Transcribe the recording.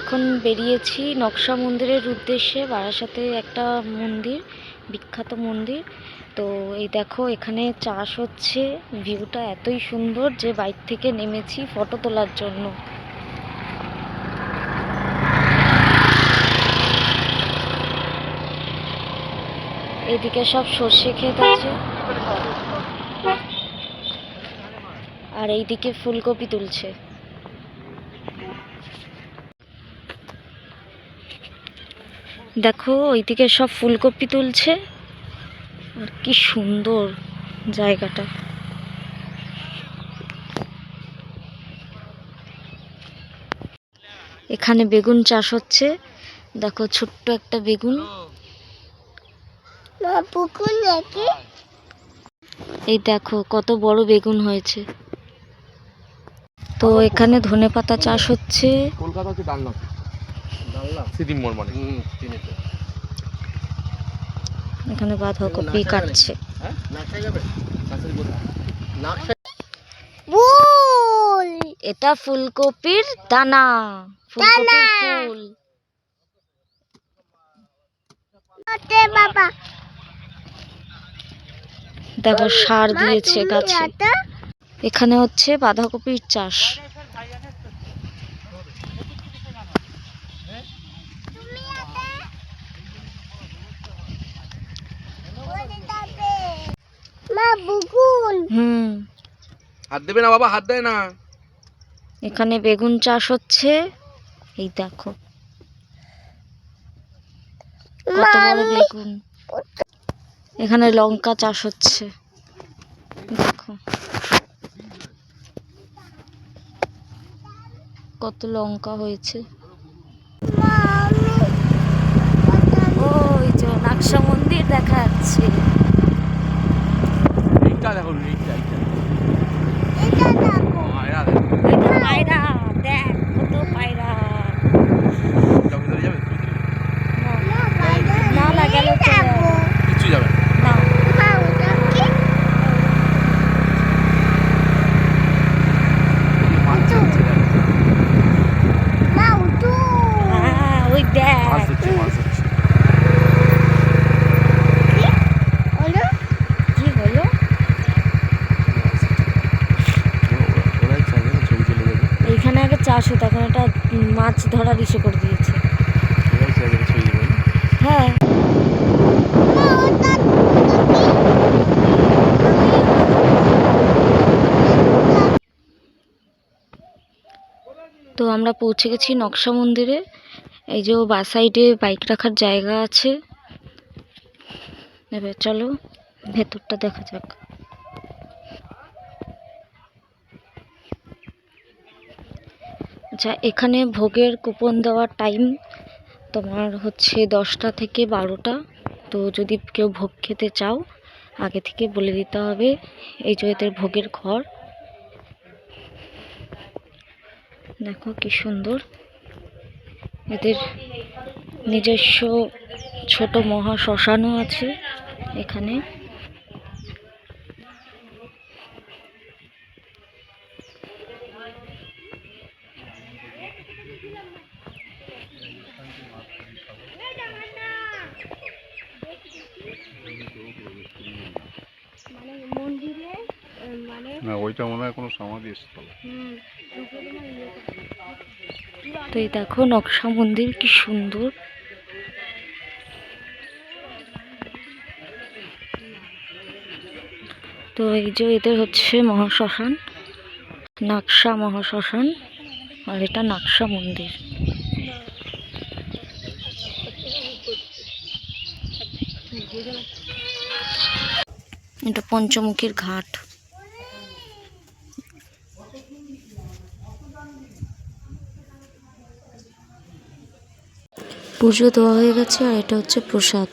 এখন বেরিয়েছি নকশা মন্দিরের উদ্দেশ্যে। বারাসাতে একটা মন্দির, বিখ্যাত মন্দির। তো এই দেখো এখানে চাষ হচ্ছে, ভিউটা এতই সুন্দর যে বাইক থেকে নেমেছি ফটো তোলার জন্য। এদিকে সব সর্ষে ক্ষেত আছে, আর এইদিকে ফুলকপি তুলছে। দেখো ওইদিকে সব ফুলকপি তুলছে, আর কি সুন্দর জায়গাটা। এখানে বেগুন চাষ হচ্ছে, দেখো ছোট্ট একটা বেগুন। এই দেখো কত বড় বেগুন হয়েছে। তো এখানে ধনেপাতা চাষ হচ্ছে। এখানে বাঁধাকপি কাটছে। এটা ফুলকপির দানা, ফুলকপির ফুল। দেখো সার দিয়েছে গাছে। এখানে হচ্ছে বাঁধাকপির চাষ। হাত দেবে না বাবা, হাত দেয় না। এখানে বেগুন চাষ হচ্ছে, এই দেখো কত বড় বেগুন। এখানে লঙ্কা চাষ হচ্ছে, দেখো কত লঙ্কা হয়েছে। ওই যে নকশা মন্দির দেখা যাচ্ছে। পায়রা, দেখ কত পায়রা। না না গেল কিছু যাবে না। ওই দেখ কি হলো। এইখানে আগে চাষ হতো, এখন এটা মাছ ধরার ইসে করে দিয়েছে। হ্যাঁ তো আমরা পৌঁছে গেছি নকশা মন্দিরে। এই যে বা সাইডে বাইক রাখার জায়গা আছে। এবার চলো ভেতরটা দেখা যাক। আচ্ছা, এখানে ভোগের কুপন দেওয়ার টাইম তোমার হচ্ছে 10টা থেকে 12টা। তো যদি কেউ ভোগ খেতে চাও আগে থেকে বলে দিতে হবে। এই যে এদের ভোগের ঘর, দেখো কি সুন্দর। এদের নিজস্ব ছোট মহা শ্মশানও আছে এখানে। না ওইটা মনে হয় কোনো সমাধি স্থল। তো এই দেখো নকশা মন্দির কি সুন্দর। তো এই যে এদের হচ্ছে মহাশ্মশান, নকশা মহাশ্মশান, আর এটা নকশা মন্দির। এটা পঞ্চমুখীর ঘাট। পুজো দেওয়া হয়ে গেছে, আর এটা হচ্ছে প্রসাদ।